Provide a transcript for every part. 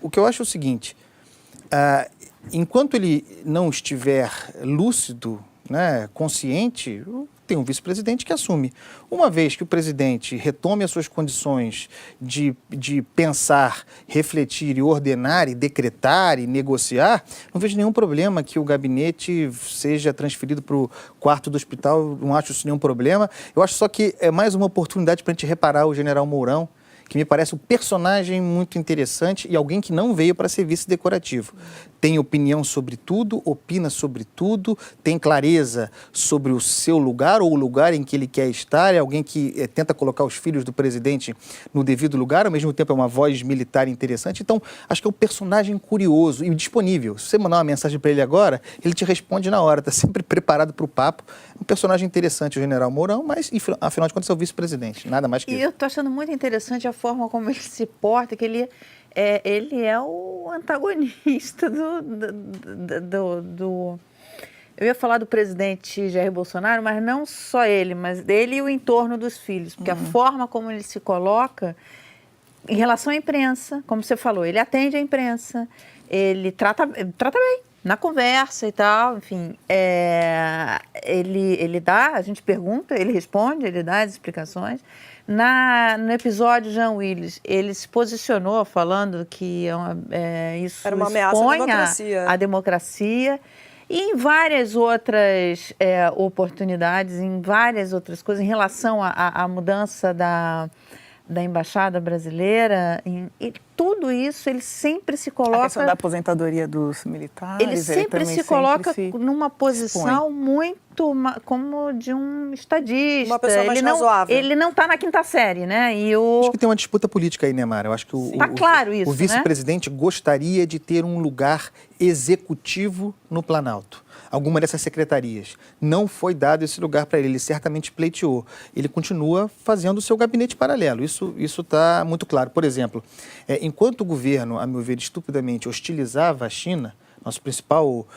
O que eu acho é o seguinte, enquanto ele não estiver lúcido, né, consciente, tem um vice-presidente que assume. Uma vez que o presidente retome as suas condições de pensar, refletir e ordenar e decretar e negociar, não vejo nenhum problema que o gabinete seja transferido para o quarto do hospital, não acho isso nenhum problema. Eu acho só que é mais uma oportunidade para a gente reparar o general Mourão, que me parece um personagem muito interessante e alguém que não veio para ser vice decorativo. Tem opinião sobre tudo, opina sobre tudo, tem clareza sobre o seu lugar ou o lugar em que ele quer estar, é alguém que tenta colocar os filhos do presidente no devido lugar, ao mesmo tempo é uma voz militar interessante. Então, acho que é um personagem curioso e disponível. Se você mandar uma mensagem para ele agora, ele te responde na hora, está sempre preparado para o papo. É um personagem interessante, o general Mourão, mas, afinal de contas, é o vice-presidente, nada mais que isso. E eu estou achando muito interessante a forma como ele se porta, que ele é o antagonista do... Eu ia falar do presidente Jair Bolsonaro, mas não só ele, mas dele e o entorno dos filhos, porque a forma como ele se coloca em relação à imprensa, como você falou, ele atende a imprensa, ele trata bem na conversa e tal, enfim, ele dá, a gente pergunta, ele responde, ele dá as explicações. No episódio Jean Willis, ele se posicionou falando que isso era uma ameaça à democracia. E em várias outras oportunidades, em várias outras coisas, em relação à mudança da Embaixada Brasileira, tudo isso, ele sempre se coloca... A questão da aposentadoria dos militares... Ele sempre se coloca numa posição muito como de um estadista. Uma pessoa mais razoável. Ele não está na quinta série, né? Acho que tem uma disputa política aí, né, Mara? Eu acho que claro isso, o vice-presidente gostaria de ter um lugar executivo no Planalto. Alguma dessas secretarias. Não foi dado esse lugar para ele, ele certamente pleiteou. Ele continua fazendo o seu gabinete paralelo, isso está muito claro. Por exemplo, enquanto o governo, a meu ver, estupidamente hostilizava a China, nosso principal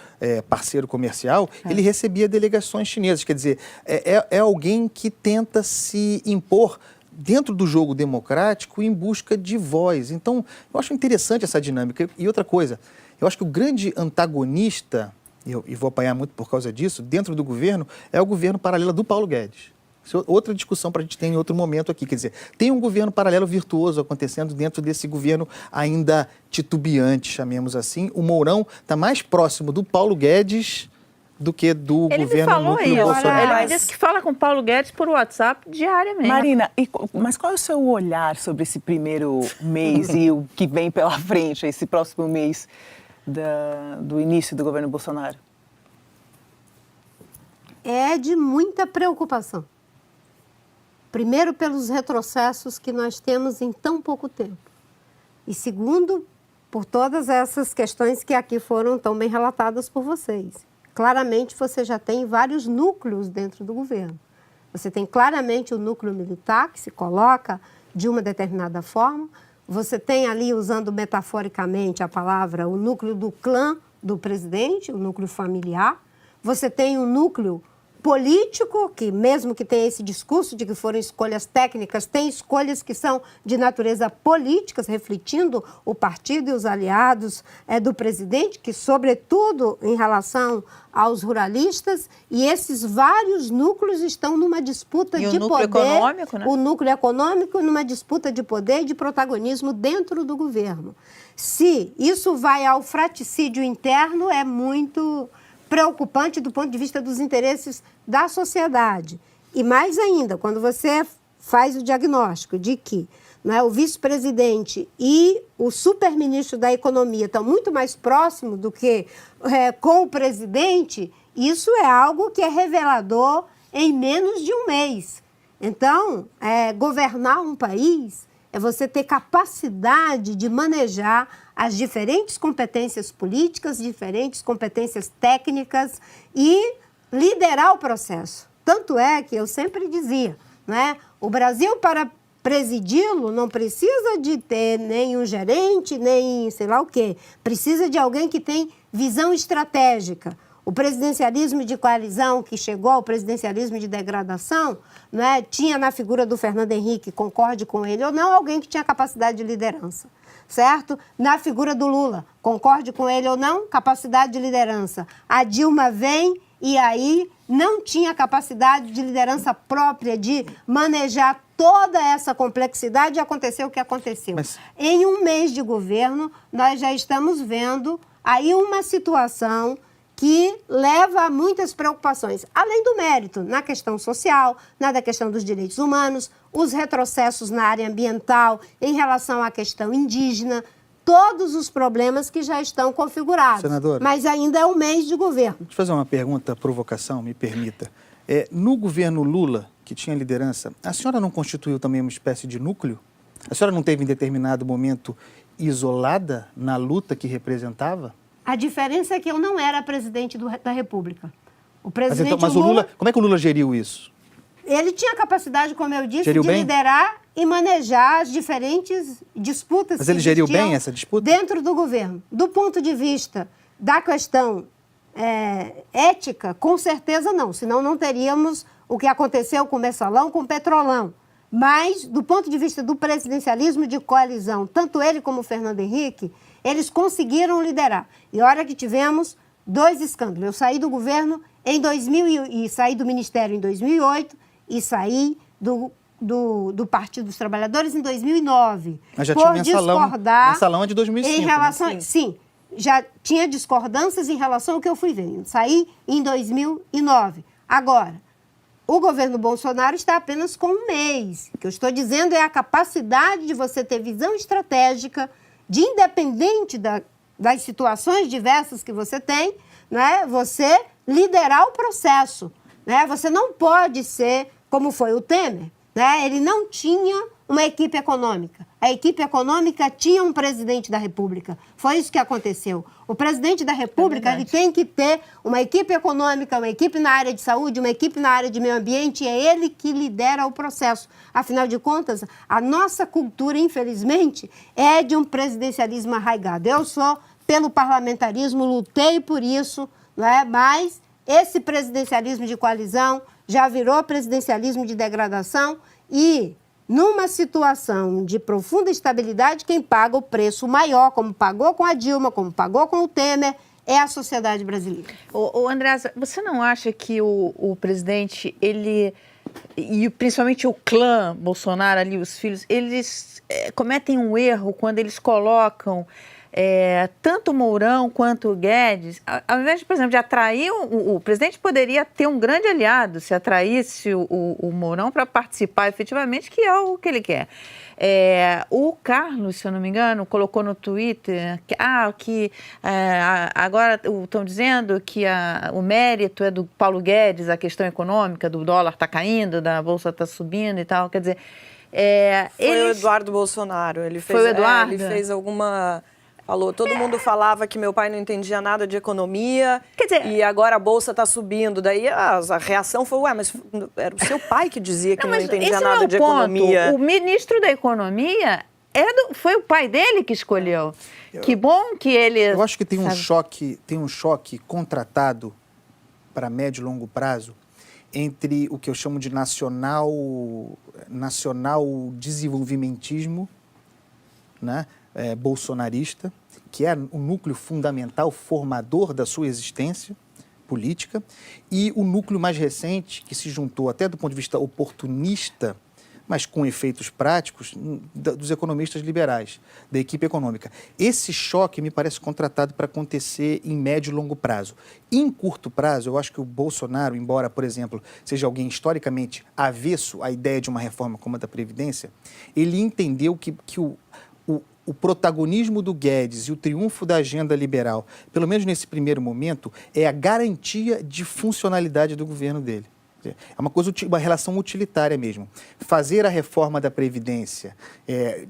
parceiro comercial, ele recebia delegações chinesas. Quer dizer, é alguém que tenta se impor dentro do jogo democrático em busca de voz. Então, eu acho interessante essa dinâmica. E outra coisa, eu acho que o grande antagonista... e vou apanhar muito por causa disso, dentro do governo, é o governo paralelo do Paulo Guedes. Isso é outra discussão para a gente ter em outro momento aqui. Quer dizer, tem um governo paralelo virtuoso acontecendo dentro desse governo ainda titubeante, chamemos assim. O Mourão está mais próximo do Paulo Guedes do que do governo núcleo Bolsonaro. Ele disse que fala com o Paulo Guedes por WhatsApp diariamente. Marina, mas qual é o seu olhar sobre esse primeiro mês e o que vem pela frente, esse próximo mês do início do governo Bolsonaro? É de muita preocupação. Primeiro, pelos retrocessos que nós temos em tão pouco tempo. E segundo, por todas essas questões que aqui foram tão bem relatadas por vocês. Claramente, você já tem vários núcleos dentro do governo. Você tem claramente o núcleo militar, que se coloca de uma determinada forma. Você tem ali, usando metaforicamente a palavra, o núcleo do clã do presidente, o núcleo familiar. Você tem um núcleo político, que mesmo que tenha esse discurso de que foram escolhas técnicas, tem escolhas que são de natureza políticas, refletindo o partido e os aliados do presidente, que sobretudo em relação aos ruralistas, e esses vários núcleos estão numa disputa de poder. O núcleo econômico, né? O núcleo econômico numa disputa de poder e de protagonismo dentro do governo. Se isso vai ao fratricídio interno, é muito preocupante do ponto de vista dos interesses da sociedade. E mais ainda, quando você faz o diagnóstico de que o vice-presidente e o super-ministro da Economia estão muito mais próximos do que com o presidente, isso é algo que é revelador em menos de um mês. Então, governar um país é você ter capacidade de manejar as diferentes competências políticas, diferentes competências técnicas e liderar o processo. Tanto é que eu sempre dizia, o Brasil, para presidi-lo, não precisa de ter nem um gerente, nem sei lá o quê. Precisa de alguém que tem visão estratégica. O presidencialismo de coalizão, que chegou ao presidencialismo de degradação, né, tinha na figura do Fernando Henrique, concorde com ele ou não, alguém que tinha capacidade de liderança, certo? Na figura do Lula, concorde com ele ou não, capacidade de liderança. A Dilma vem e aí não tinha capacidade de liderança própria, de manejar toda essa complexidade, e aconteceu o que aconteceu. Em um mês de governo, nós já estamos vendo aí uma situação que leva a muitas preocupações, além do mérito na questão social, na questão dos direitos humanos, os retrocessos na área ambiental, em relação à questão indígena, todos os problemas que já estão configurados. Senadora, mas ainda é um mês de governo. Deixa eu fazer uma pergunta, provocação, me permita. No governo Lula, que tinha liderança, a senhora não constituiu também uma espécie de núcleo? A senhora não teve em determinado momento isolada na luta que representava? A diferença é que eu não era presidente da República. O presidente mas o Lula, como é que o Lula geriu isso? Ele tinha capacidade, como eu disse, geriu de bem? Liderar e manejar as diferentes disputas. Mas ele geriu bem essa disputa? Dentro do governo. Do ponto de vista da questão ética, com certeza não. Senão não teríamos o que aconteceu com o Mensalão, com o Petrolão. Mas, do ponto de vista do presidencialismo de coalizão, tanto ele como o Fernando Henrique, eles conseguiram liderar. E olha que tivemos 2 escândalos. Eu saí do governo em 2000 e saí do Ministério em 2008 e saí do Partido dos Trabalhadores em 2009. Mas já tinha mensalão é de 2005. Em relação, sim, já tinha discordâncias em relação ao que eu fui vendo. Saí em 2009. Agora, o governo Bolsonaro está apenas com um mês. O que eu estou dizendo é a capacidade de você ter visão estratégica, de independente das situações diversas que você tem, né, você liderar o processo. Né? Você não pode ser como foi o Temer. Né? Ele não tinha uma equipe econômica. A equipe econômica tinha um presidente da República. Foi isso que aconteceu. O presidente da República ele tem que ter uma equipe econômica, uma equipe na área de saúde, uma equipe na área de meio ambiente, e é ele que lidera o processo. Afinal de contas, a nossa cultura, infelizmente, é de um presidencialismo arraigado. Eu sou pelo parlamentarismo, lutei por isso, não é? Mas esse presidencialismo de coalizão já virou presidencialismo de degradação e, numa situação de profunda estabilidade, quem paga o preço maior, como pagou com a Dilma, como pagou com o Temer, é a sociedade brasileira. Andréa, você não acha que o presidente, ele, e principalmente o clã Bolsonaro ali, os filhos, eles cometem um erro quando eles colocam tanto o Mourão quanto o Guedes, ao invés, por exemplo, de atrair, o presidente poderia ter um grande aliado se atraísse o Mourão para participar efetivamente, que é o que ele quer. O Carlos, se eu não me engano, colocou no Twitter que agora estão dizendo que o mérito é do Paulo Guedes, a questão econômica, do dólar está caindo, da bolsa está subindo e tal, quer dizer... Foi o Eduardo Bolsonaro, ele fez, foi o Eduardo? Ele fez alguma... Falou, todo mundo falava que meu pai não entendia nada de economia, quer dizer, e agora a bolsa está subindo. Daí a reação foi, mas era o seu pai que dizia que não entendia nada de economia. O ministro da Economia foi o pai dele que escolheu. Que bom que ele... Eu acho que tem um choque contratado para médio e longo prazo entre o que eu chamo de nacional desenvolvimentismo, né? Bolsonarista, que é o núcleo fundamental, formador da sua existência política, e o núcleo mais recente, que se juntou até do ponto de vista oportunista, mas com efeitos práticos, dos economistas liberais, da equipe econômica. Esse choque me parece contratado para acontecer em médio e longo prazo. Em curto prazo, eu acho que o Bolsonaro, embora, por exemplo, seja alguém historicamente avesso à ideia de uma reforma como a da Previdência, ele entendeu que o protagonismo do Guedes e o triunfo da agenda liberal, pelo menos nesse primeiro momento, é a garantia de funcionalidade do governo dele. É uma relação utilitária mesmo. Fazer a reforma da Previdência,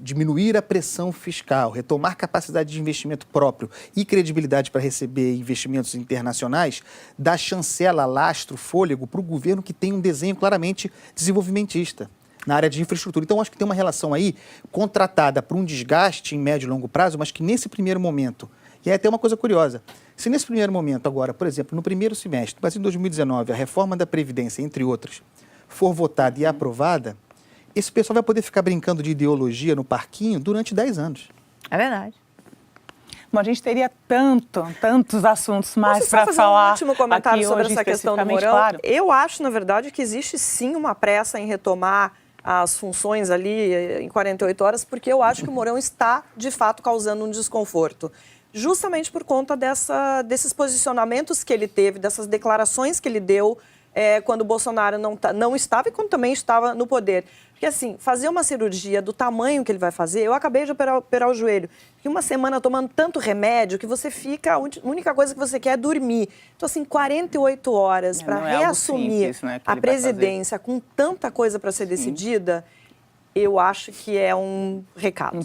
diminuir a pressão fiscal, retomar capacidade de investimento próprio e credibilidade para receber investimentos internacionais, dá chancela, lastro, fôlego para o governo que tem um desenho claramente desenvolvimentista na área de infraestrutura. Então, acho que tem uma relação aí contratada para um desgaste em médio e longo prazo, mas que nesse primeiro momento, E aí tem uma coisa curiosa. Se nesse primeiro momento agora, por exemplo, no primeiro semestre, mas em 2019, a reforma da Previdência, entre outras, for votada e aprovada, esse pessoal vai poder ficar brincando de ideologia no parquinho durante 10 anos. É verdade. Bom, a gente teria tantos assuntos mais para fazer falar. Um último comentário aqui sobre hoje, essa questão do Mourão. claro. Eu acho, na verdade, que existe sim uma pressa em retomar as funções ali em 48 horas, porque eu acho que o Mourão está, de fato, causando um desconforto. Justamente por conta desses posicionamentos que ele teve, dessas declarações que ele deu quando o Bolsonaro não estava e quando também estava no poder. Porque, assim, fazer uma cirurgia do tamanho que ele vai fazer, eu acabei de operar o joelho. Fiquei uma semana tomando tanto remédio que você fica, a única coisa que você quer é dormir. Então, assim, 48 horas para reassumir simples, né, a presidência com tanta coisa para ser decidida, eu acho que é um recado.